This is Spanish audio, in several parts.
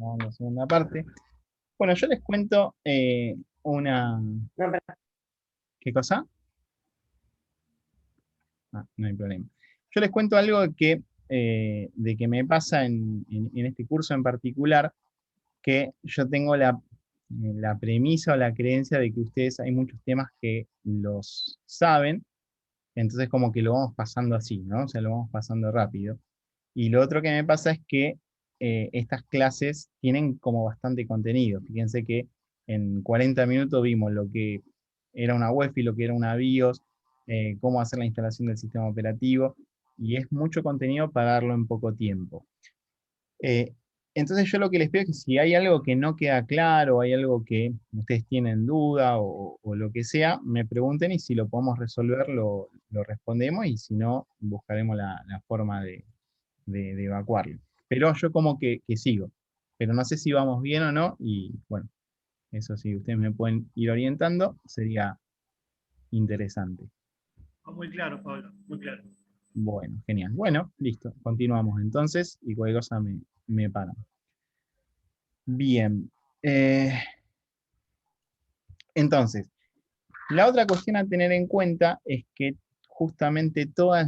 vamos a la segunda parte. Bueno, yo les cuento una... No, pero- ¿Qué cosa? Ah, no hay problema. Yo les cuento algo de que me pasa en este curso en particular, que yo tengo la premisa o la creencia de que ustedes hay muchos temas que los saben, entonces como que lo vamos pasando así, ¿no? O sea, lo vamos pasando rápido. Y lo otro que me pasa es que estas clases tienen como bastante contenido. Fíjense que en 40 minutos vimos lo que era una UEFI, lo que era una BIOS, cómo hacer la instalación del sistema operativo, y es mucho contenido para darlo en poco tiempo. Eh, entonces yo lo que les pido es que si hay algo que no queda claro, hay algo que ustedes tienen duda o lo que sea, me pregunten y si lo podemos resolver lo respondemos y si no, buscaremos la forma de evacuarlo. Pero yo como que sigo, pero no sé si vamos bien o no y bueno, eso sí, ustedes me pueden ir orientando, sería interesante. Muy claro, Pablo, muy claro. Bueno, genial. Bueno, listo, continuamos entonces y cualquier cosa me paran. Bien. eh, entonces, la otra cuestión a tener en cuenta es que justamente todos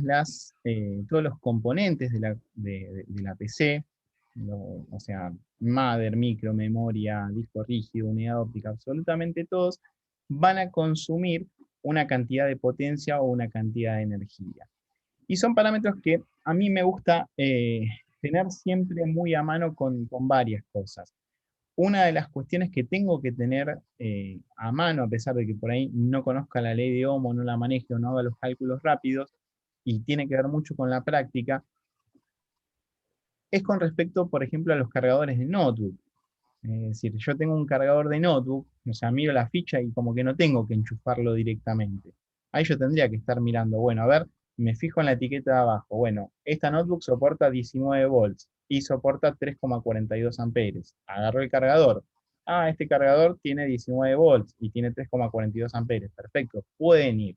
los componentes de la PC, o sea, mother, micro, memoria, disco rígido, unidad óptica, absolutamente todos, van a consumir una cantidad de potencia o una cantidad de energía. Y son parámetros que a mí me gusta tener siempre muy a mano con varias cosas. Una de las cuestiones que tengo que tener a mano, a pesar de que por ahí no conozca la ley de Ohm, no la maneje o no haga los cálculos rápidos, y tiene que ver mucho con la práctica, es con respecto, por ejemplo, a los cargadores de notebook. Es decir, yo tengo un cargador de notebook, o sea, miro la ficha y como que no tengo que enchufarlo directamente. Ahí yo tendría que estar mirando, bueno, a ver, me fijo en la etiqueta de abajo. Bueno, esta notebook soporta 19 volts y soporta 3,42 amperes. Agarro el cargador. Ah, este cargador tiene 19 volts y tiene 3,42 amperes. Perfecto, pueden ir.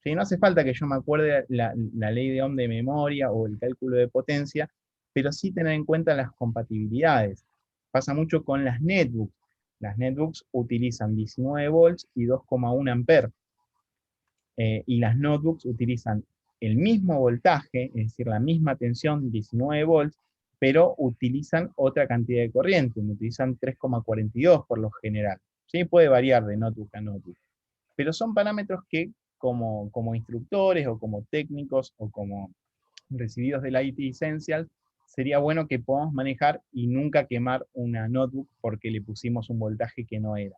Sí, no hace falta que yo me acuerde la ley de Ohm de memoria o el cálculo de potencia, pero sí tener en cuenta las compatibilidades. Pasa mucho con las netbooks. Las netbooks utilizan 19 volts y 2,1 amperes. Y las notebooks utilizan el mismo voltaje, es decir, la misma tensión, 19 volts, pero utilizan otra cantidad de corriente, utilizan 3,42 por lo general. ¿Sí? Puede variar de notebook a notebook. Pero son parámetros que como instructores o como técnicos o como recibidos del IT Essential, sería bueno que podamos manejar y nunca quemar una notebook porque le pusimos un voltaje que no era.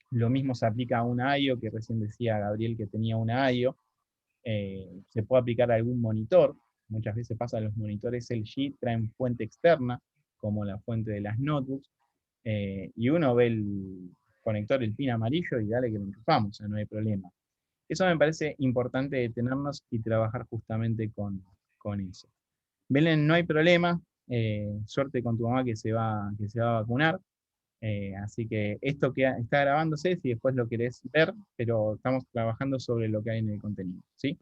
Lo mismo se aplica a una IO, que recién decía Gabriel que tenía una IO. Se puede aplicar a algún monitor. Muchas veces pasa, los monitores LG traen fuente externa, como la fuente de las notebooks, y uno ve el conector, el pin amarillo, y dale que lo enchufamos, o sea, no hay problema. Eso me parece importante detenernos y trabajar justamente con eso. Belén, no hay problema. Suerte con tu mamá que se va a vacunar. Así que esto que está grabándose, si después lo querés ver, pero estamos trabajando sobre lo que hay en el contenido. ¿Sí?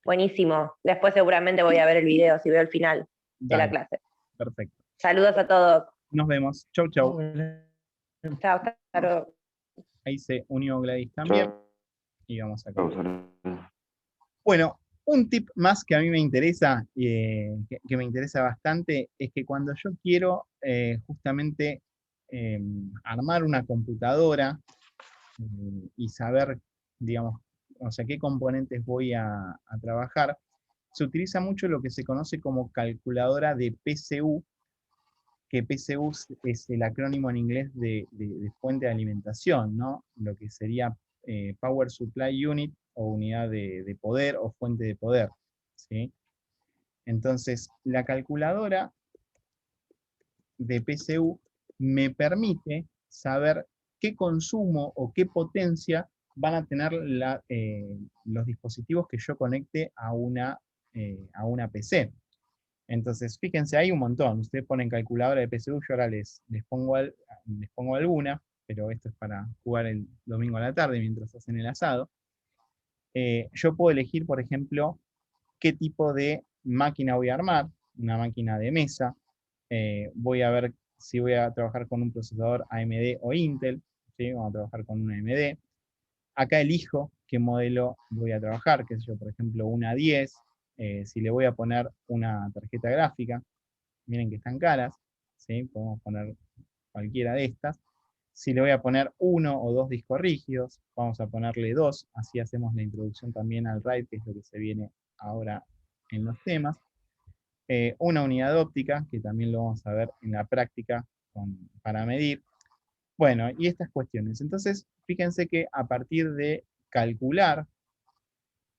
Buenísimo. Después seguramente voy a ver el video si veo el final de la Dale, clase. perfecto. Saludos a todos. Nos vemos. Chau, chau. Chao, hasta luego. Ahí se unió Gladys también. Chao, Y vamos a continuar. saludos. Bueno, un tip más que a mí me interesa, que me interesa bastante, es que cuando yo quiero justamente armar una computadora y saber, digamos, o sea, qué componentes voy a trabajar, se utiliza mucho lo que se conoce como calculadora de PCU, que PCU es el acrónimo en inglés de fuente de alimentación, ¿no? Lo que sería Power Supply Unit o unidad de poder o fuente de poder, ¿sí? Entonces, la calculadora de PCU me permite saber qué consumo o qué potencia van a tener los dispositivos que yo conecte a una PC. Entonces, fíjense, hay un montón. Ustedes ponen calculadora de PSU, yo ahora les pongo alguna, pero esto es para jugar el domingo a la tarde mientras hacen el asado. Yo puedo elegir, por ejemplo, qué tipo de máquina voy a armar, una máquina de mesa. Voy a ver si voy a trabajar con un procesador AMD o Intel, ¿sí? Vamos a trabajar con un AMD. Acá elijo qué modelo voy a trabajar, qué sé yo, por ejemplo, una 10, si le voy a poner una tarjeta gráfica, miren que están caras, ¿sí? Podemos poner cualquiera de estas. Si le voy a poner uno o dos discos rígidos, vamos a ponerle dos, así hacemos la introducción también al RAID, que es lo que se viene ahora en los temas. Una unidad óptica, que también lo vamos a ver en la práctica para medir. Bueno, y estas cuestiones. Entonces, fíjense que a partir de calcular,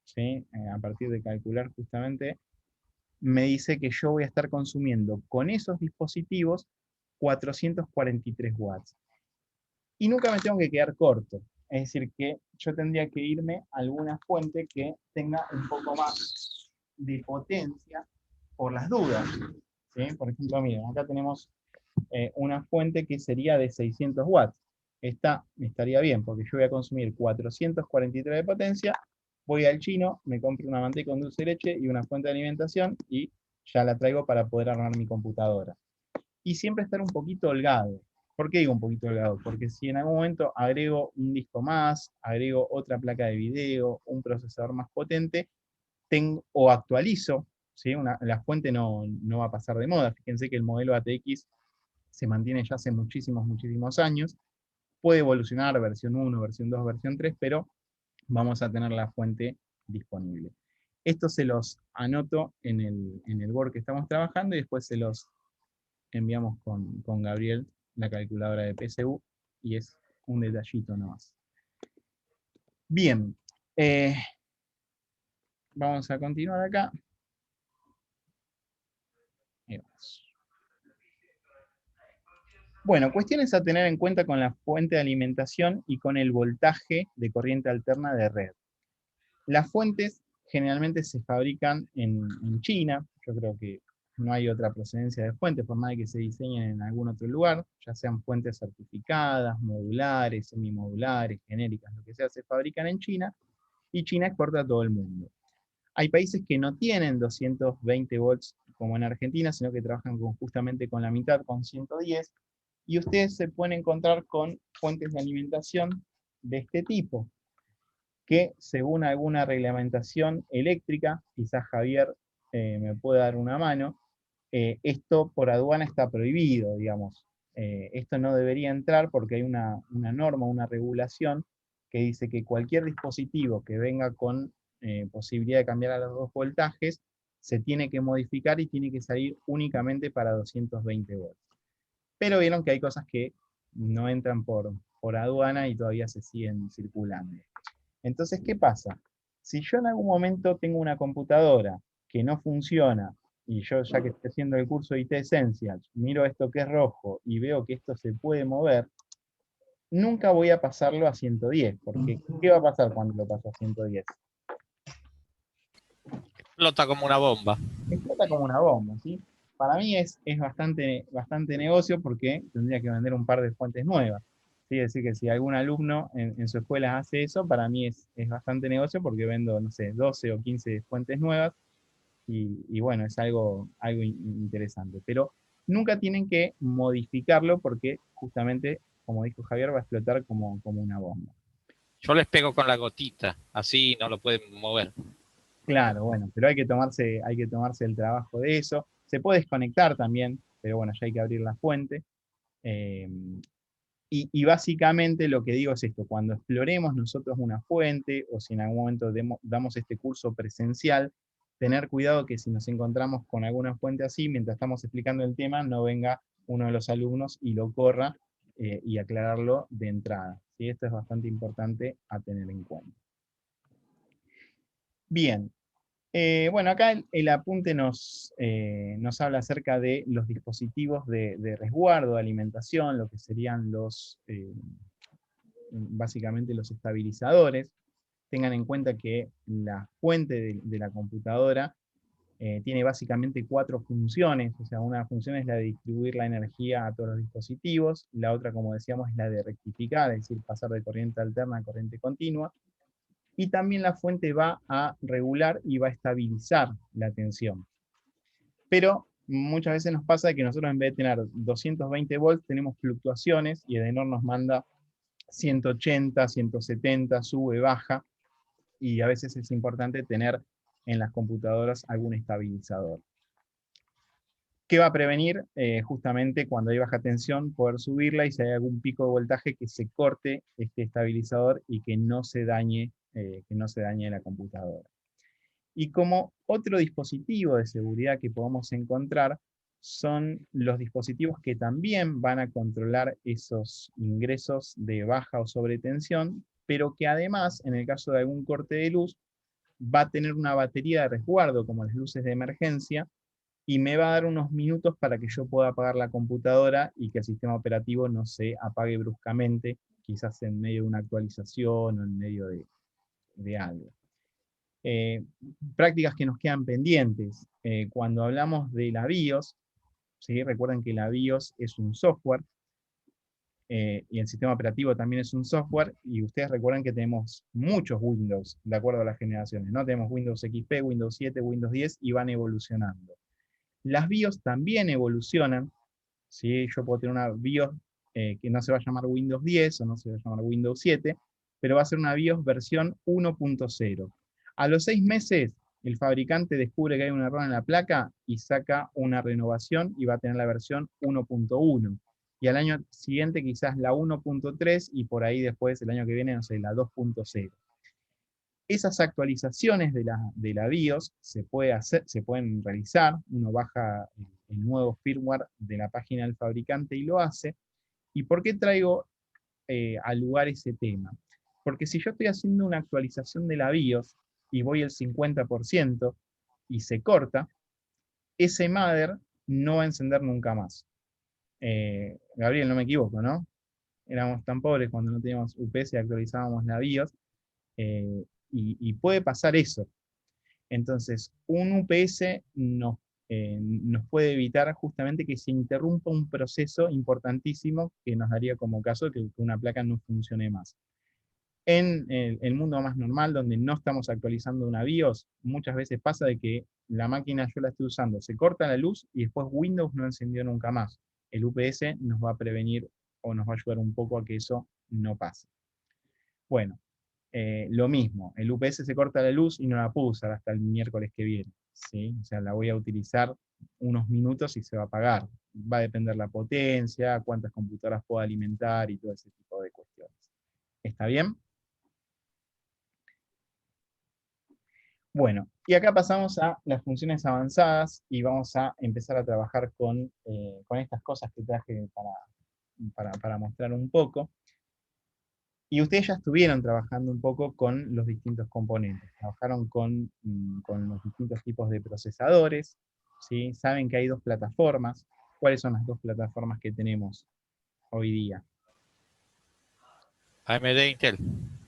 ¿sí? A partir de calcular justamente, me dice que yo voy a estar consumiendo con esos dispositivos 443 watts. Y nunca me tengo que quedar corto. Es decir, que yo tendría que irme a alguna fuente que tenga un poco más de potencia por las dudas, ¿sí? Por ejemplo, miren, acá tenemos una fuente que sería de 600 watts. Esta estaría bien, porque yo voy a consumir 443 de potencia, voy al chino, me compro una manteca con dulce de leche y una fuente de alimentación y ya la traigo para poder armar mi computadora. Y siempre estar un poquito holgado. ¿Por qué digo un poquito holgado? Porque si en algún momento agrego un disco más, agrego otra placa de video, un procesador más potente, o actualizo, ¿sí? La fuente no va a pasar de moda. Fíjense que el modelo ATX se mantiene ya hace muchísimos, muchísimos años. Puede evolucionar versión 1, versión 2, versión 3, pero vamos a tener la fuente disponible. Esto se los anoto en el board que estamos trabajando y después se los enviamos con Gabriel, la calculadora de PSU, y es un detallito nomás. Bien, vamos a continuar acá. Ahí vamos. Bueno, cuestiones a tener en cuenta con la fuente de alimentación y con el voltaje de corriente alterna de red. Las fuentes generalmente se fabrican en China, yo creo que no hay otra procedencia de fuentes, por más de que se diseñen en algún otro lugar, ya sean fuentes certificadas, modulares, semimodulares, genéricas, lo que sea, se fabrican en China, y China exporta a todo el mundo. Hay países que no tienen 220 volts como en Argentina, sino que trabajan justamente con la mitad, con 110, y ustedes se pueden encontrar con fuentes de alimentación de este tipo, que según alguna reglamentación eléctrica, quizás Javier me puede dar una mano, esto por aduana está prohibido, digamos. Esto no debería entrar porque hay una norma, una regulación que dice que cualquier dispositivo que venga con posibilidad de cambiar a los 2 voltajes se tiene que modificar y tiene que salir únicamente para 220 volts. Pero vieron que hay cosas que no entran por aduana y todavía se siguen circulando. Entonces, ¿qué pasa? Si yo en algún momento tengo una computadora que no funciona, y yo ya que estoy haciendo el curso de IT Essentials, miro esto que es rojo y veo que esto se puede mover, nunca voy a pasarlo a 110, porque ¿qué va a pasar cuando lo paso a 110? Explota como una bomba. Explota como una bomba, ¿sí? Para mí es bastante negocio porque tendría que vender un par de fuentes nuevas. ¿Sí? Es decir, que si algún alumno en su escuela hace eso, para mí es bastante negocio porque vendo, no sé, 12 o 15 fuentes nuevas y bueno, es algo interesante. Pero nunca tienen que modificarlo porque justamente, como dijo Javier, va a explotar como una bomba. Yo les pego con la gotita, así no lo pueden mover. Claro, bueno, pero hay que tomarse el trabajo de eso. Se puede desconectar también, pero bueno, ya hay que abrir la fuente. Eh, y básicamente lo que digo es esto, cuando exploremos nosotros una fuente, o si en algún momento damos este curso presencial, tener cuidado que si nos encontramos con alguna fuente así, mientras estamos explicando el tema, no venga uno de los alumnos y lo corra y aclararlo de entrada. ¿Sí? Esto es bastante importante a tener en cuenta. Bien, bueno, acá el apunte nos habla acerca de los dispositivos de resguardo, de alimentación, lo que serían básicamente los estabilizadores. Tengan en cuenta que la fuente de la computadora tiene básicamente 4 funciones, o sea, una función es la de distribuir la energía a todos los dispositivos, la otra, como decíamos, es la de rectificar, es decir, pasar de corriente alterna a corriente continua, y también la fuente va a regular y va a estabilizar la tensión. Pero muchas veces nos pasa que nosotros en vez de tener 220 volts, tenemos fluctuaciones y Edenor nos manda 180, 170, sube, baja, y a veces es importante tener en las computadoras algún estabilizador. ¿Qué va a prevenir? Justamente cuando hay baja tensión, poder subirla y si hay algún pico de voltaje que se corte este estabilizador y que no se dañe la computadora. Y como otro dispositivo de seguridad que podemos encontrar son los dispositivos que también van a controlar esos ingresos de baja o sobretensión, pero que además, en el caso de algún corte de luz, va a tener una batería de resguardo, como las luces de emergencia, y me va a dar unos minutos para que yo pueda apagar la computadora y que el sistema operativo no se apague bruscamente, quizás en medio de una actualización o en medio de algo. Prácticas que nos quedan pendientes. Cuando hablamos de la BIOS, ¿sí? Recuerden que la BIOS es un software, y el sistema operativo también es un software, y ustedes recuerdan que tenemos muchos Windows, de acuerdo a las generaciones, ¿no? Tenemos Windows XP, Windows 7, Windows 10, y van evolucionando. Las BIOS también evolucionan, ¿sí? Yo puedo tener una BIOS que no se va a llamar Windows 10 o no se va a llamar Windows 7, pero va a ser una BIOS versión 1.0. A los 6 meses, el fabricante descubre que hay un error en la placa y saca una renovación y va a tener la versión 1.1. Y al año siguiente quizás la 1.3 y por ahí después, el año que viene, no sé, la 2.0. Esas actualizaciones de la BIOS se pueden realizar, uno baja el nuevo firmware de la página del fabricante y lo hace. ¿Y por qué traigo al lugar ese tema? Porque si yo estoy haciendo una actualización de la BIOS y voy al 50% y se corta, ese mother no va a encender nunca más. Gabriel, no me equivoco, ¿no? Éramos tan pobres cuando no teníamos UPS y actualizábamos la BIOS. Y puede pasar eso. Entonces, un UPS nos puede evitar justamente que se interrumpa un proceso importantísimo que nos daría como caso que una placa no funcione más. En el mundo más normal, donde no estamos actualizando una BIOS, muchas veces pasa de que la máquina yo la estoy usando, se corta la luz y después Windows no encendió nunca más. El UPS nos va a prevenir o nos va a ayudar un poco a que eso no pase. Bueno, lo mismo, el UPS se corta la luz y no la puedo usar hasta el miércoles que viene, ¿sí? O sea, la voy a utilizar unos minutos y se va a apagar. Va a depender la potencia, cuántas computadoras puedo alimentar y todo ese tipo de cuestiones. ¿Está bien? Bueno, y acá pasamos a las funciones avanzadas y vamos a empezar a trabajar con estas cosas que traje para mostrar un poco. Y ustedes ya estuvieron trabajando un poco con los distintos componentes, trabajaron con los distintos tipos de procesadores, ¿sí? Saben que hay dos plataformas. ¿Cuáles son las dos plataformas que tenemos hoy día? AMD e Intel.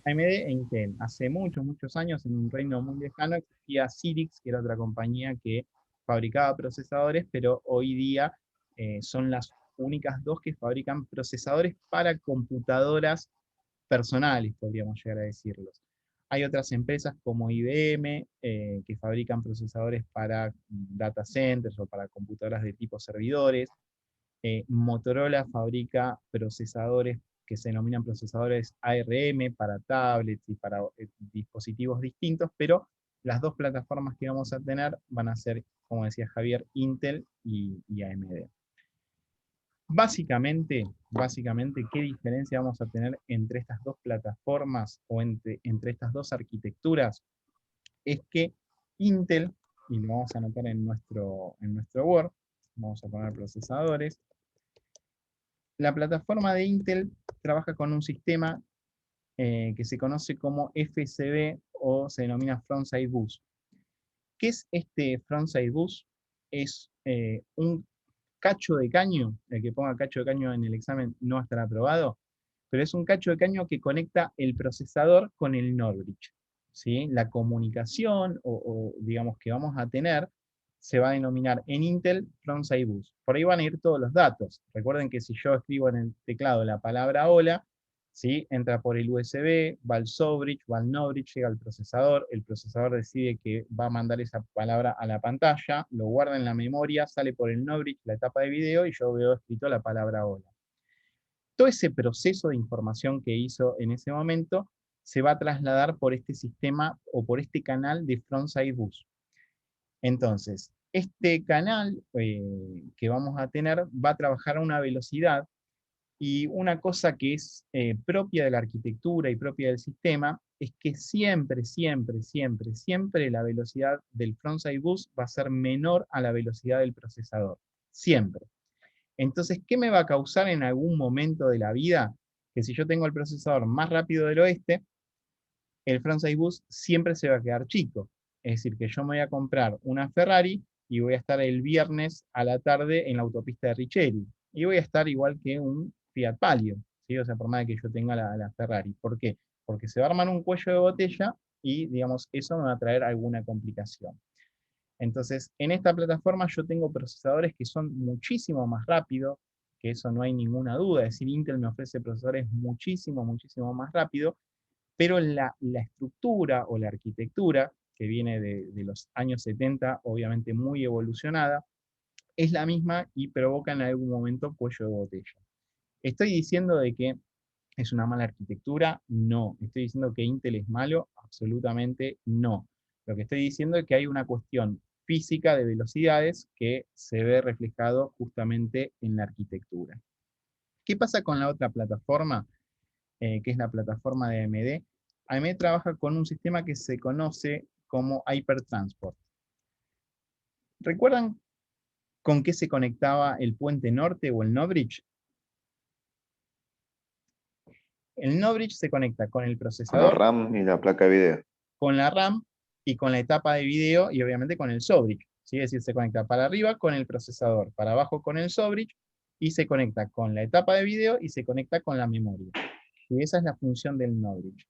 AMD e Intel. Hace muchos, muchos años, en un reino muy lejano, existía Cyrix, que era otra compañía que fabricaba procesadores, pero hoy día son las únicas dos que fabrican procesadores para computadoras personales, podríamos llegar a decirlos. Hay otras empresas como IBM que fabrican procesadores para data centers o para computadoras de tipo servidores. Motorola fabrica procesadores que se denominan procesadores ARM para tablets y para dispositivos distintos, pero las dos plataformas que vamos a tener van a ser, como decía Javier, Intel y AMD. Básicamente, ¿qué diferencia vamos a tener entre estas dos plataformas o entre estas dos arquitecturas? Es que Intel, y lo vamos a anotar en nuestro Word, vamos a poner procesadores, la plataforma de Intel trabaja con un sistema que se conoce como FSB o se denomina Frontside Bus. ¿Qué es este Frontside Bus? Es un cacho de caño, el que ponga cacho de caño en el examen no estará aprobado, pero es un cacho de caño que conecta el procesador con el NOR bridge, ¿sí? La comunicación, o digamos que vamos a tener, se va a denominar en Intel Frontside Bus. Por ahí van a ir todos los datos. Recuerden que si yo escribo en el teclado la palabra hola, ¿sí? Entra por el USB, va al sobridge, va al no bridge, llega al procesador, el procesador decide que va a mandar esa palabra a la pantalla, lo guarda en la memoria, sale por el no bridge, la etapa de video, y yo veo escrito la palabra hola. Todo ese proceso de información que hizo en ese momento se va a trasladar por este sistema o por este canal de frontside bus. Entonces, este canal que vamos a tener va a trabajar a una velocidad, y una cosa que es propia de la arquitectura y propia del sistema es que siempre, siempre, siempre, siempre la velocidad del frontside bus va a ser menor a la velocidad del procesador. Siempre. Entonces, ¿qué me va a causar en algún momento de la vida? Que si yo tengo el procesador más rápido del oeste, el frontside bus siempre se va a quedar chico. Es decir, que yo me voy a comprar una Ferrari y voy a estar el viernes a la tarde en la autopista de Richeri. Y voy a estar igual que un Fiat Palio, ¿sí? O sea, por más de que yo tenga la Ferrari. ¿Por qué? Porque se va a armar un cuello de botella y, digamos, eso me va a traer alguna complicación. Entonces, en esta plataforma yo tengo procesadores que son muchísimo más rápidos, que eso no hay ninguna duda. Es decir, Intel me ofrece procesadores muchísimo, muchísimo más rápidos, pero la estructura o la arquitectura, que viene de los años 70, obviamente muy evolucionada, es la misma y provoca en algún momento cuello de botella. ¿Estoy diciendo de que es una mala arquitectura? No. ¿Estoy diciendo que Intel es malo? Absolutamente no. Lo que estoy diciendo es que hay una cuestión física de velocidades que se ve reflejado justamente en la arquitectura. ¿Qué pasa con la otra plataforma, que es la plataforma de AMD? AMD trabaja con un sistema que se conoce como Hypertransport. ¿Recuerdan con qué se conectaba el puente norte o el no-bridge? El no-bridge se conecta con el Con la procesador, RAM y la placa de video. con la RAM y con la etapa de video, y obviamente con el sobridge, ¿sí? Es decir, se conecta para arriba con el procesador, para abajo con el sobridge, y se conecta con la etapa de video y se conecta con la memoria. Y esa es la función del no-bridge.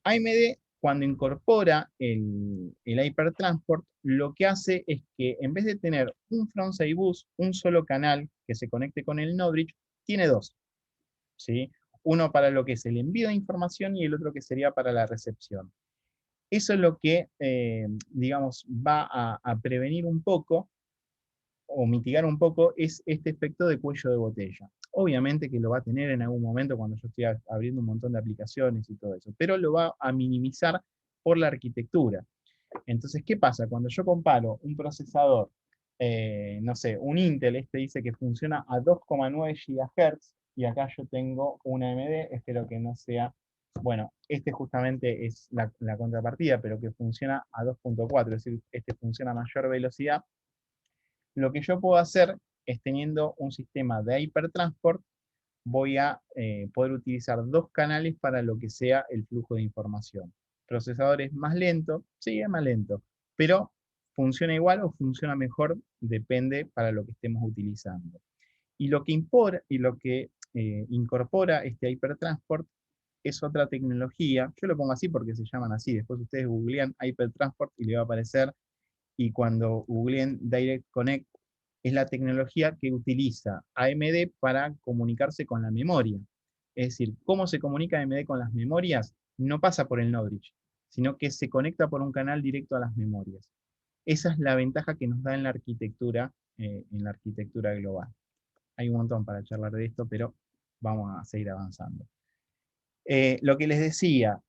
AMD, cuando incorpora el Hypertransport, lo que hace es que en vez de tener un frontside bus, un solo canal que se conecte con el no-bridge, tiene dos, ¿sí? Uno para lo que es el envío de información y el otro que sería para la recepción. Eso es lo que, digamos, va a prevenir un poco o mitigar un poco es este efecto de cuello de botella. Obviamente que lo va a tener en algún momento cuando yo estoy abriendo un montón de aplicaciones y todo eso, pero lo va a minimizar por la arquitectura. Entonces, ¿qué pasa? Cuando yo comparo un procesador, no sé, un Intel, este dice que funciona a 2,9 GHz, y acá yo tengo una AMD, espero que no sea, bueno, este justamente es la contrapartida, pero que funciona a 2,4, es decir, este funciona a mayor velocidad. Lo que yo puedo hacer es, teniendo un sistema de Hypertransport, voy a poder utilizar dos canales para lo que sea el flujo de información. Procesador es más lento, sí, es más lento, pero funciona igual o funciona mejor, depende para lo que estemos utilizando. Y lo que incorpora este Hypertransport es otra tecnología. Yo lo pongo así porque se llaman así. Después ustedes googlean Hypertransport y le va a aparecer, y cuando googleen Direct Connect, es la tecnología que utiliza AMD para comunicarse con la memoria. Es decir, ¿cómo se comunica AMD con las memorias? No pasa por el no-bridge, sino que se conecta por un canal directo a las memorias. Esa es la ventaja que nos da en la arquitectura global. Hay un montón para charlar de esto, pero vamos a seguir avanzando. Lo que les decía,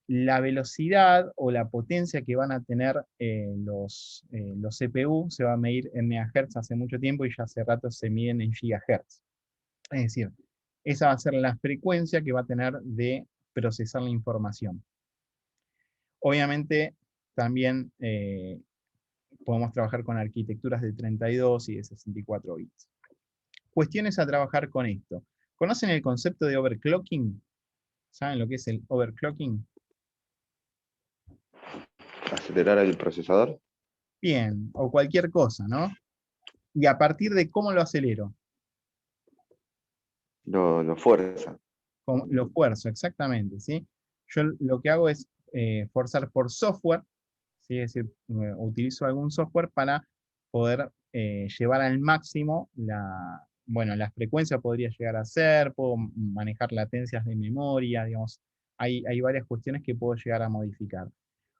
la velocidad o la potencia que van a tener los CPU se va a medir en megahertz hace mucho tiempo, y ya hace rato se miden en gigahertz. Es decir, esa va a ser la frecuencia que va a tener de procesar la información. Obviamente, también podemos trabajar con arquitecturas de 32 y de 64 bits. Cuestiones a trabajar con esto. ¿Conocen el concepto de overclocking? ¿Saben lo que es el overclocking? Acelerar el procesador. Bien, o cualquier cosa, ¿no? Y a partir de cómo lo acelero, Lo fuerza. lo fuerzo, exactamente, ¿sí? Yo lo que hago es forzar por software, ¿sí? Es decir, utilizo algún software para poder llevar al máximo bueno, la frecuencia podría llegar a ser, puedo manejar latencias de memoria, digamos, hay varias cuestiones que puedo llegar a modificar.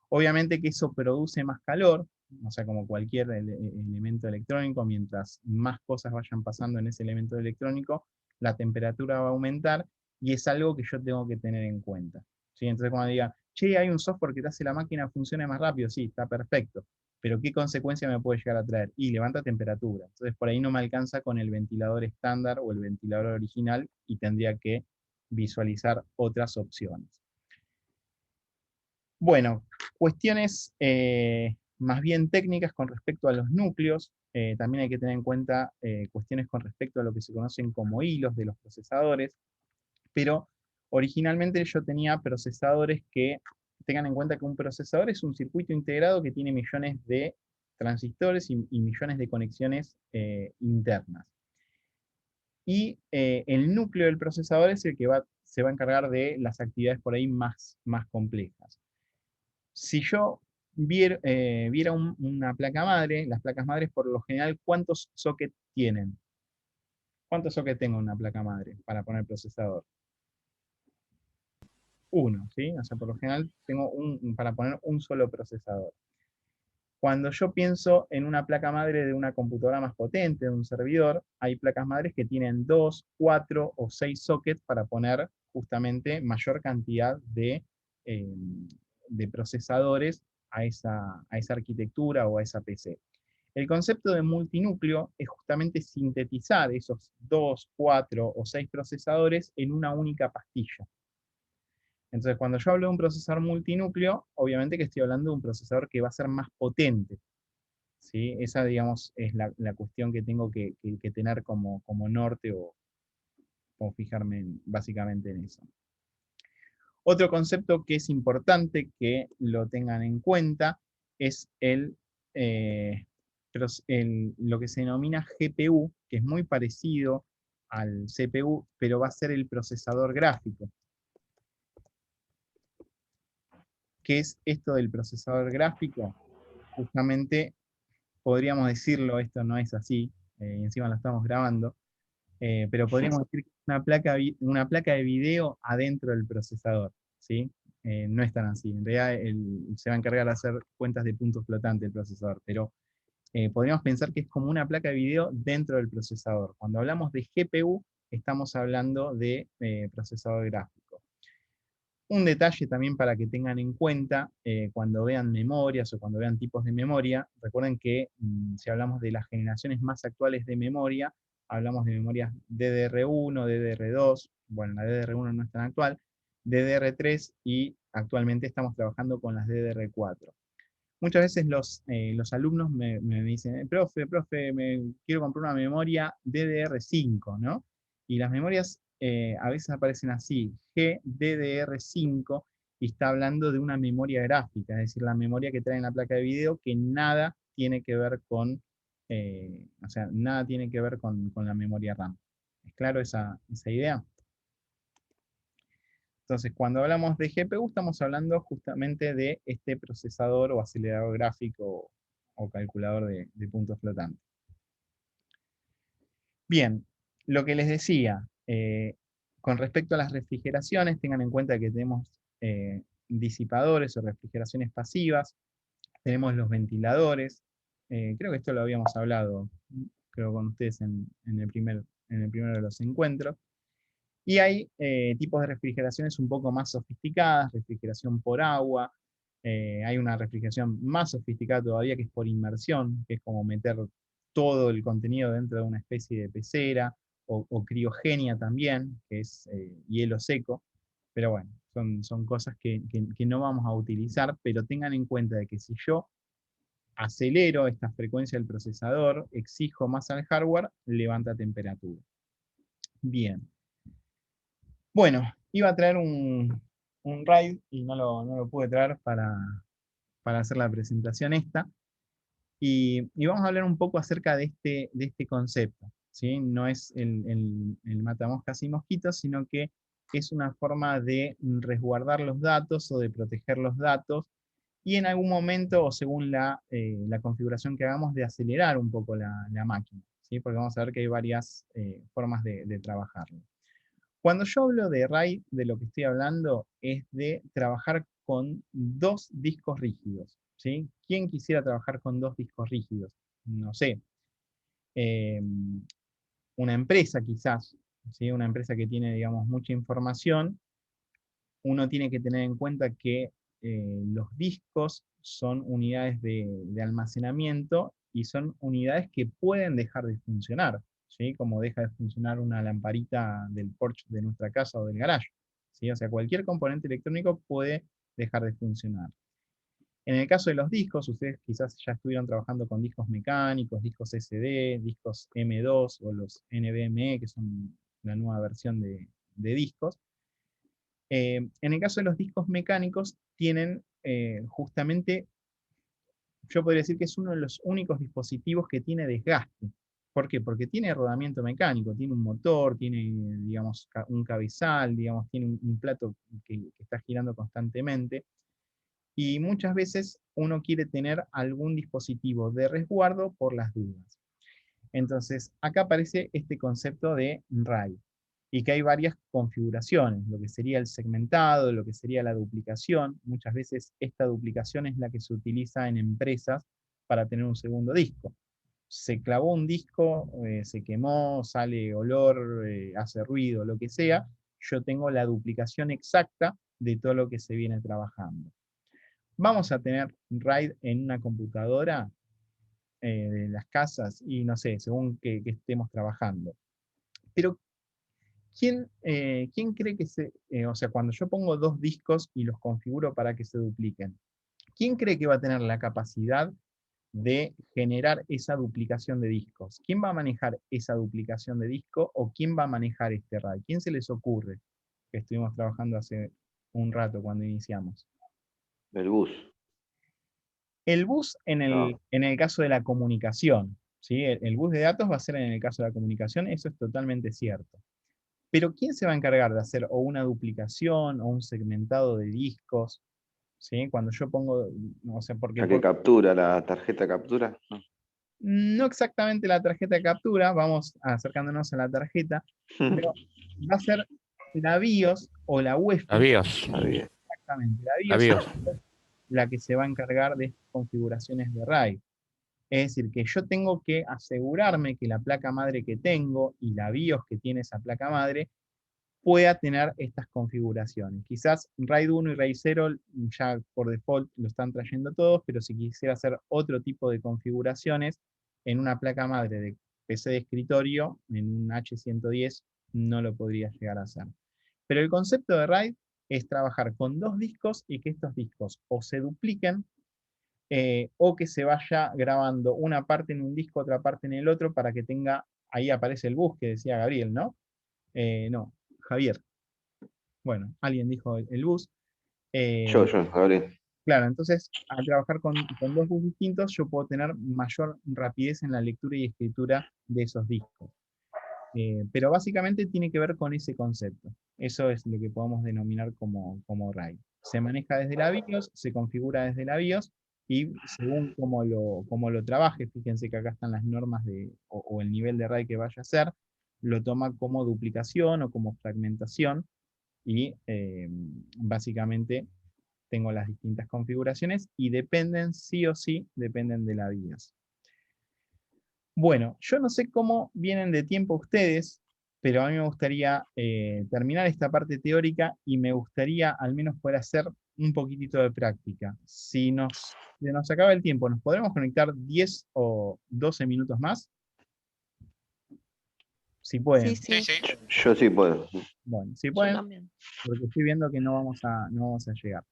Obviamente que eso produce más calor, o sea, como cualquier elemento electrónico, mientras más cosas vayan pasando en ese elemento electrónico, la temperatura va a aumentar, y es algo que yo tengo que tener en cuenta. ¿Sí? Entonces cuando digan, che, hay un software que te hace la máquina funcione más rápido, sí, está perfecto, pero ¿qué consecuencia me puede llegar a traer? Y levanta temperatura. Entonces por ahí no me alcanza con el ventilador estándar o el ventilador original, y tendría que visualizar otras opciones. Bueno, cuestiones más bien técnicas con respecto a los núcleos. También hay que tener en cuenta cuestiones con respecto a lo que se conocen como hilos de los procesadores, pero originalmente yo tenía procesadores que, tengan en cuenta que un procesador es un circuito integrado que tiene millones de transistores y millones de conexiones internas. Y el núcleo del procesador es el que se va a encargar de las actividades por ahí más complejas. Si yo viera una placa madre, las placas madres por lo general, ¿cuántos sockets tienen? ¿Cuántos sockets tengo en una placa madre para poner procesador? Uno, ¿sí? O sea, por lo general tengo para poner un solo procesador. Cuando yo pienso en una placa madre de una computadora más potente, de un servidor, hay placas madres que tienen 2, 4 o 6 sockets para poner justamente mayor cantidad de procesadores a esa arquitectura o a esa PC. El concepto de multinúcleo es justamente sintetizar esos 2, 4 o 6 procesadores en una única pastilla. Entonces, cuando yo hablo de un procesador multinúcleo, obviamente que estoy hablando de un procesador que va a ser más potente. ¿Sí? Esa, digamos, es la cuestión que tengo que tener como norte, o fijarme básicamente en eso. Otro concepto que es importante que lo tengan en cuenta es lo que se denomina GPU, que es muy parecido al CPU, pero va a ser el procesador gráfico. ¿Qué es esto del procesador gráfico? Justamente podríamos decirlo, esto no es así, y encima lo estamos grabando, pero podríamos decir que es una placa de video adentro del procesador, ¿sí? No es tan así, en realidad se va a encargar de hacer cuentas de puntos flotantes el procesador, pero podríamos pensar que es como una placa de video dentro del procesador. Cuando hablamos de GPU, estamos hablando de procesador gráfico. Un detalle también para que tengan en cuenta cuando vean memorias o cuando vean tipos de memoria, recuerden que si hablamos de las generaciones más actuales de memoria, hablamos de memorias DDR1, DDR2, bueno, la DDR1 no es tan actual, DDR3, y actualmente estamos trabajando con las DDR4. Muchas veces los alumnos me dicen, profe, quiero comprar una memoria DDR5, ¿no? Y las memorias a veces aparecen así, GDDR5, y está hablando de una memoria gráfica, es decir, la memoria que trae en la placa de video, que nada tiene que ver con, o sea, nada tiene que ver con la memoria RAM. ¿Es claro esa idea? Entonces, cuando hablamos de GPU, estamos hablando justamente de este procesador o acelerador gráfico o calculador de puntos flotantes. Bien, lo que les decía, con respecto a las refrigeraciones, tengan en cuenta que tenemos disipadores o refrigeraciones pasivas, tenemos los ventiladores, creo que esto lo habíamos hablado, creo con ustedes en el primero de los encuentros. Y hay tipos de refrigeraciones un poco más sofisticadas, refrigeración por agua, hay una refrigeración más sofisticada todavía que es por inmersión, que es como meter todo el contenido dentro de una especie de pecera, o criogenia también, que es hielo seco, pero bueno, son cosas que no vamos a utilizar, pero tengan en cuenta de que si yo acelero esta frecuencia del procesador, exijo más al hardware, levanta temperatura. Bien. Bueno, iba a traer un RAID y no lo pude traer para hacer la presentación esta. Y vamos a hablar un poco acerca de este concepto, ¿sí? No es el matamoscas y mosquitos, sino que es una forma de resguardar los datos o de proteger los datos, y en algún momento, o según la configuración que hagamos, de acelerar un poco la máquina, ¿sí? ¿sí? Porque vamos a ver que hay varias formas de trabajarlo. Cuando yo hablo de RAID, de lo que estoy hablando es de trabajar con 2 discos rígidos, ¿sí? ¿Quién quisiera trabajar con 2 discos rígidos? No sé. Una empresa quizás, ¿sí? Una empresa que tiene, digamos, mucha información, uno tiene que tener en cuenta que los discos son unidades de almacenamiento y son unidades que pueden dejar de funcionar, ¿sí? Como deja de funcionar una lamparita del porche de nuestra casa o del garage, ¿sí? O sea, cualquier componente electrónico puede dejar de funcionar. En el caso de los discos, ustedes quizás ya estuvieron trabajando con discos mecánicos, discos SD, discos M2 o los NVMe, que son la nueva versión de discos. En el caso de los discos mecánicos, tienen justamente, yo podría decir que es uno de los únicos dispositivos que tiene desgaste. ¿Por qué? Porque tiene rodamiento mecánico, tiene un motor, tiene, digamos, un cabezal, digamos, tiene un plato que está girando constantemente. Y muchas veces uno quiere tener algún dispositivo de resguardo por las dudas. Entonces, acá aparece este concepto de RAID, y que hay varias configuraciones, lo que sería el segmentado, lo que sería la duplicación. Muchas veces esta duplicación es la que se utiliza en empresas para tener un segundo disco. Se clavó un disco, se quemó, sale olor, hace ruido, lo que sea, yo tengo la duplicación exacta de todo lo que se viene trabajando. Vamos a tener RAID en una computadora de las casas y no sé, según que estemos trabajando. Pero, ¿quién cree que o sea, cuando yo pongo 2 discos y los configuro para que se dupliquen, ¿quién cree que va a tener la capacidad de generar esa duplicación de discos? ¿Quién va a manejar esa duplicación de disco o quién va a manejar este RAID? ¿Quién se les ocurre? Que estuvimos trabajando hace un rato cuando iniciamos. El bus. El bus en No. el caso de la comunicación, ¿sí? El bus de datos va a ser en el caso de la comunicación, eso es totalmente cierto. Pero ¿quién se va a encargar de hacer o una duplicación o un segmentado de discos? ¿Sí? Cuando yo pongo, o sea, ¿La que captura, la tarjeta captura? no exactamente la tarjeta de captura, vamos acercándonos a la tarjeta, pero va a ser la BIOS o la UEFI, Avíos. Está bien. exactamente, la BIOS Avíos. la que se va a encargar de estas configuraciones de RAID. Es decir, que yo tengo que asegurarme que la placa madre que tengo y la BIOS que tiene esa placa madre pueda tener estas configuraciones. Quizás RAID 1 y RAID 0 ya por default lo están trayendo todos, pero si quisiera hacer otro tipo de configuraciones en una placa madre de PC de escritorio, en un H110, no lo podría llegar a hacer. Pero el concepto de RAID es trabajar con 2 discos y que estos discos o se dupliquen o que se vaya grabando una parte en un disco, otra parte en el otro, para que tenga, ahí aparece el bus que decía Gabriel, ¿no? No, Javier. Bueno, alguien dijo el bus. Yo, Gabriel. Claro, entonces al trabajar con 2 bus distintos, yo puedo tener mayor rapidez en la lectura y escritura de esos discos. Pero básicamente tiene que ver con ese concepto. Eso es lo que podemos denominar como RAID. Se maneja desde la BIOS, se configura desde la BIOS, y según cómo lo trabaje, fíjense que acá están las normas o el nivel de RAID que vaya a ser, lo toma como duplicación o como fragmentación, y básicamente tengo las distintas configuraciones y dependen, sí o sí, dependen de la BIOS. Bueno, yo no sé cómo vienen de tiempo ustedes, pero a mí me gustaría terminar esta parte teórica y me gustaría al menos poder hacer un poquitito de práctica. Si se nos acaba el tiempo, ¿nos podremos conectar 10 o 12 minutos más? Si pueden. Sí, sí, Yo sí puedo. Bueno, si yo pueden, también. porque estoy viendo que no vamos a llegar.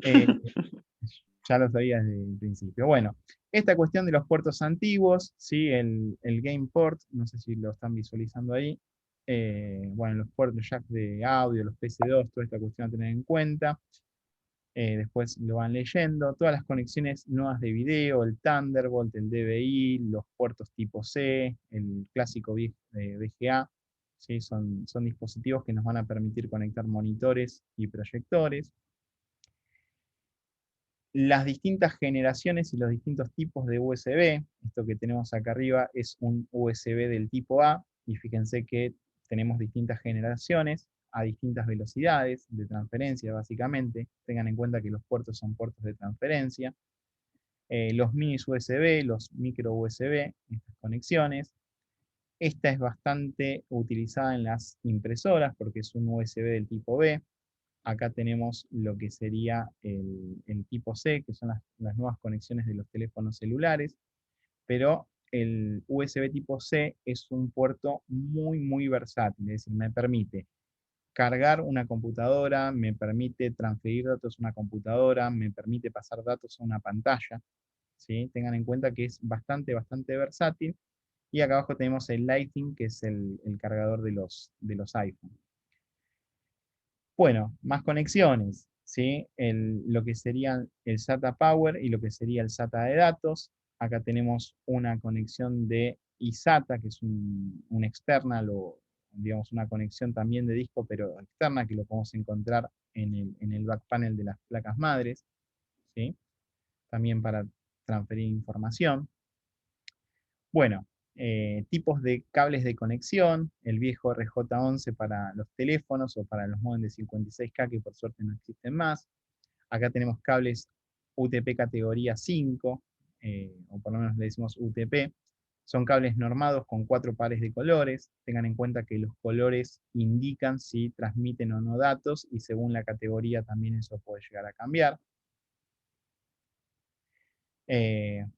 Eh, Ya lo sabía desde el principio. Bueno, esta cuestión de los puertos antiguos, ¿sí? El game port, no sé si lo están visualizando ahí. Bueno, los puertos jack de audio, los PC2, toda esta cuestión a tener en cuenta. Después lo van leyendo. Todas las conexiones nuevas de video, el Thunderbolt, el DVI, los puertos tipo C, el clásico VGA. ¿Sí? Son dispositivos que nos van a permitir conectar monitores y proyectores. las distintas generaciones y los distintos tipos de USB, esto que tenemos acá arriba es un USB del tipo A, y fíjense que tenemos distintas generaciones a distintas velocidades de transferencia, básicamente. Tengan en cuenta que los puertos son puertos de transferencia. Los mini USB, los micro USB, estas conexiones. Esta es bastante utilizada en las impresoras porque es un USB del tipo B. Acá tenemos lo que sería el tipo C, que son las nuevas conexiones de los teléfonos celulares, pero el USB tipo C es un puerto muy, muy versátil, es decir, me permite cargar una computadora, me permite transferir datos a una computadora, me permite pasar datos a una pantalla, ¿sí? Tengan en cuenta que es bastante, bastante versátil. Y acá abajo tenemos el Lightning, que es el cargador de los iPhone. Bueno, más conexiones, ¿sí? Lo que sería el SATA Power y lo que sería el SATA de datos. Acá tenemos una conexión de eSATA, que es un external o digamos una conexión también de disco, pero externa, que lo podemos encontrar en el back panel de las placas madres, ¿sí? También para transferir información. Bueno, tipos de cables de conexión, el viejo RJ11 para los teléfonos o para los modems de 56K, que por suerte no existen más. Acá tenemos cables UTP categoría 5, o por lo menos le decimos UTP. Son cables normados con 4 pares de colores. Tengan en cuenta que los colores indican si transmiten o no datos, y según la categoría también eso puede llegar a cambiar.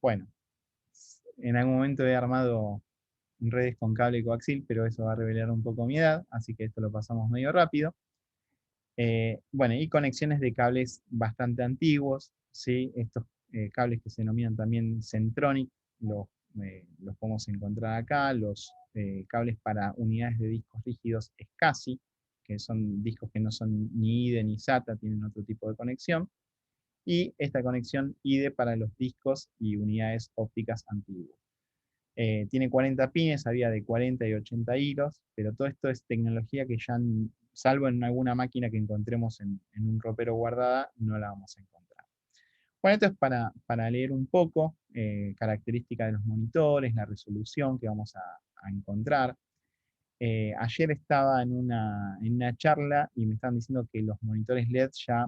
Bueno, en algún momento he armado redes con cable coaxil, pero eso va a revelar un poco mi edad, así que esto lo pasamos medio rápido. Bueno, y conexiones de cables bastante antiguos, ¿sí? Estos cables que se denominan también Centronic, los podemos encontrar acá. Los cables para unidades de discos rígidos SCSI, que son discos que no son ni IDE ni SATA, tienen otro tipo de conexión. Y esta conexión IDE para los discos y unidades ópticas antiguas. Tiene 40 pines, había de 40 y 80 hilos, pero todo esto es tecnología que ya, salvo en alguna máquina que encontremos en un ropero guardada, no la vamos a encontrar. Bueno, esto es para leer un poco, características de los monitores, la resolución que vamos a encontrar. Ayer estaba en una charla y me estaban diciendo que los monitores LED ya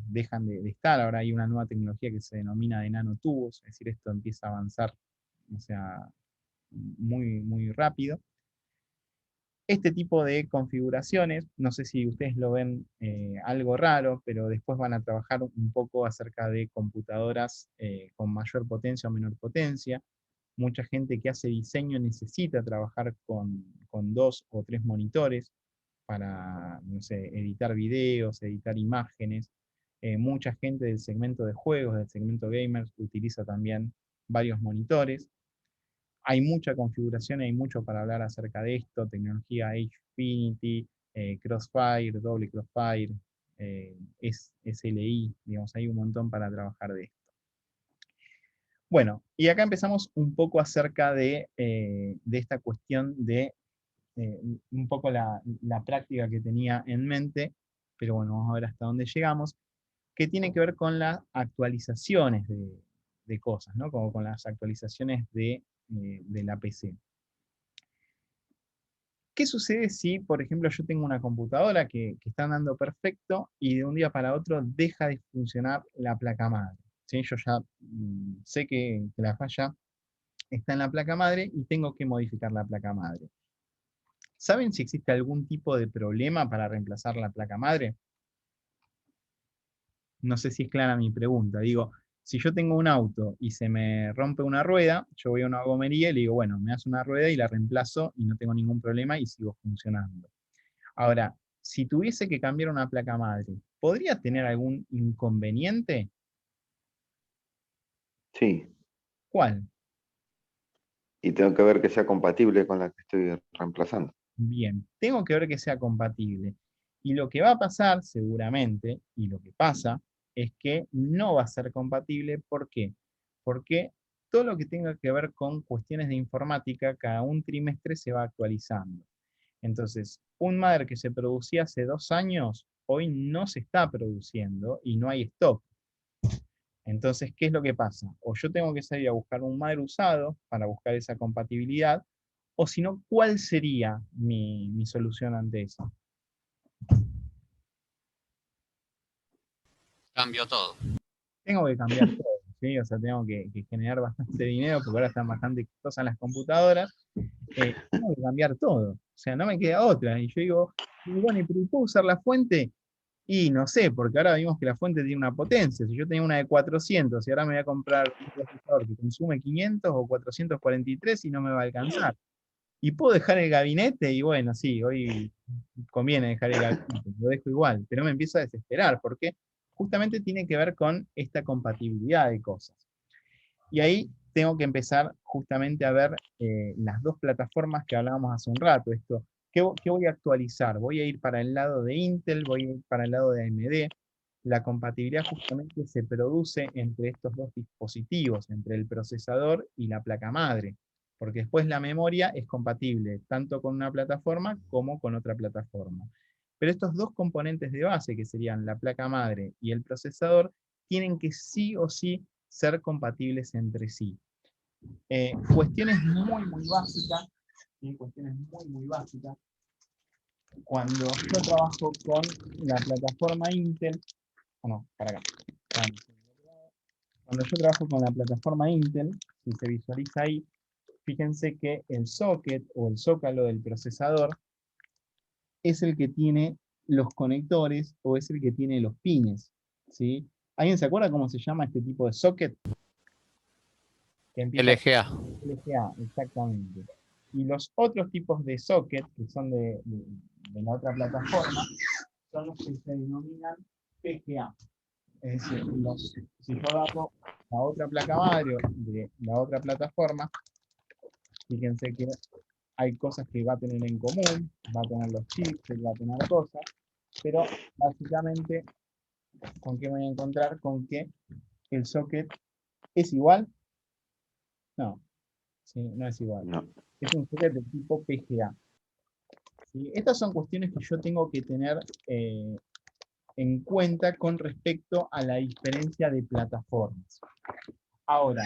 dejan de estar. Ahora hay una nueva tecnología que se denomina de nanotubos, es decir, esto empieza a avanzar, o sea, muy, muy rápido. Este tipo de configuraciones, no sé si ustedes lo ven algo raro, pero después van a trabajar un poco acerca de computadoras con mayor potencia o menor potencia. Mucha gente que hace diseño necesita trabajar con 2 o 3 monitores para, no sé, editar videos, editar imágenes. Mucha gente del segmento de juegos, del segmento gamers, utiliza también varios monitores. Hay mucha configuración, hay mucho para hablar acerca de esto, tecnología Hfinity, Crossfire, doble Crossfire, SLI, digamos, hay un montón para trabajar de esto. Bueno, y acá empezamos un poco acerca de esta cuestión de un poco la práctica que tenía en mente, pero bueno, vamos a ver hasta dónde llegamos, que tiene que ver con las actualizaciones de cosas, ¿no? Como con las actualizaciones de la PC. ¿Qué sucede si, por ejemplo, yo tengo una computadora que está andando perfecto y de un día para otro deja de funcionar la placa madre? ¿Sí? Yo ya sé que la falla está en la placa madre y tengo que modificar la placa madre. ¿Saben si existe algún tipo de problema para reemplazar la placa madre? No sé si es clara mi pregunta. Digo, si yo tengo un auto y se me rompe una rueda, yo voy a una gomería y le digo, bueno, me das una rueda y la reemplazo y no tengo ningún problema y sigo funcionando. Ahora, si tuviese que cambiar una placa madre, ¿podría tener algún inconveniente? Sí, ¿Cuál? y tengo que ver que sea compatible con la que estoy reemplazando. Bien, tengo que ver que sea compatible. Y lo que va a pasar seguramente, y lo que pasa, es que no va a ser compatible. ¿Por qué? Porque todo lo que tenga que ver con cuestiones de informática, cada un trimestre se va actualizando. Entonces, un mother que se producía hace 2 años, hoy no se está produciendo y no hay stock. Entonces, ¿qué es lo que pasa? O yo tengo que salir a buscar un madre usado para buscar esa compatibilidad, o si no, ¿cuál sería mi solución ante eso? Cambió todo. Tengo que cambiar todo, ¿sí? O sea, tengo que generar bastante dinero, porque ahora están bastante costosas las computadoras. Tengo que cambiar todo. O sea, no me queda otra. Y yo digo, bueno, ¿y puedo usar la fuente? Y no sé, porque ahora vimos que la fuente tiene una potencia. Si yo tenía una de 400 y ahora me voy a comprar un procesador que consume 500 o 443 y no me va a alcanzar. Y puedo dejar el gabinete y bueno, sí, hoy conviene dejar el gabinete, lo dejo igual, pero me empiezo a desesperar porque justamente tiene que ver con esta compatibilidad de cosas. Y ahí tengo que empezar justamente a ver las dos plataformas que hablábamos hace un rato. Esto, ¿qué voy a actualizar? ¿Voy a ir para el lado de Intel? ¿Voy a ir para el lado de AMD? La compatibilidad justamente se produce entre estos dos dispositivos, entre el procesador y la placa madre, porque después la memoria es compatible tanto con una plataforma como con otra plataforma. Pero estos dos componentes de base, que serían la placa madre y el procesador, tienen que sí o sí ser compatibles entre sí. Cuestiones muy básicas, ¿sí? Cuestiones muy básicas. Cuando yo trabajo con la plataforma Intel, no, para acá. Cuando yo trabajo con la plataforma Intel, si se visualiza ahí, fíjense que el socket o el zócalo del procesador es el que tiene los conectores o es el que tiene los pines, ¿sí? ¿Alguien se acuerda cómo se llama este tipo de socket? Que empieza LGA. LGA, exactamente. Y los otros tipos de socket, que son de la otra plataforma, son los que se denominan PGA. Es decir, si yo agarro la otra placa madre de la otra plataforma, fíjense que hay cosas que va a tener en común, va a tener los chips, va a tener cosas, pero básicamente, ¿con qué me voy a encontrar? Con que el socket es igual. No, ¿sí? No es igual. No. Es un socket de tipo PGA. ¿Sí? Estas son cuestiones que yo tengo que tener en cuenta con respecto a la diferencia de plataformas. Ahora,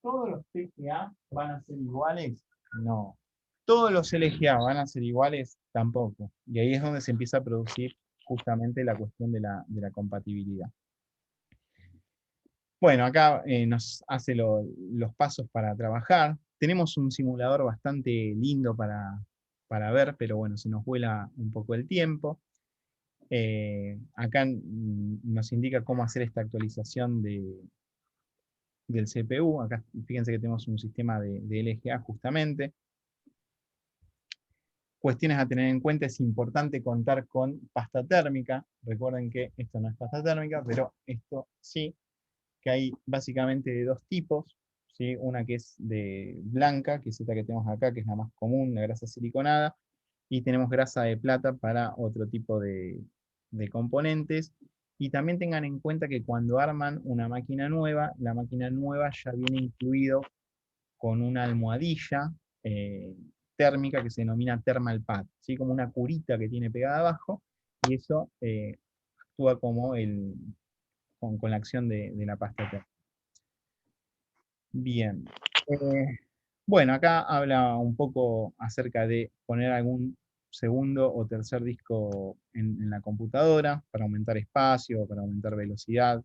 ¿todos los PGA van a ser iguales? No. ¿Todos los LGA van a ser iguales? Tampoco. Y ahí es donde se empieza a producir justamente la cuestión de la compatibilidad. Bueno, acá nos hace los pasos para trabajar. Tenemos un simulador bastante lindo para ver, pero bueno, se nos vuela un poco el tiempo. Acá nos indica cómo hacer esta actualización del CPU. Acá fíjense que tenemos un sistema de LGA justamente. Cuestiones a tener en cuenta: es importante contar con pasta térmica. Recuerden que esto no es pasta térmica, pero esto sí, que hay básicamente de dos tipos, ¿sí? Una que es de blanca, que es esta que tenemos acá, que es la más común, la grasa siliconada, y tenemos grasa de plata para otro tipo de componentes. Y también tengan en cuenta que cuando arman una máquina nueva, la máquina nueva ya viene incluido con una almohadilla térmica que se denomina thermal pad, ¿sí? Como una curita que tiene pegada abajo, y eso actúa como con la acción de la pasta térmica. Bien. Bueno, acá habla un poco acerca de poner algún segundo o tercer disco en la computadora para aumentar espacio, para aumentar velocidad.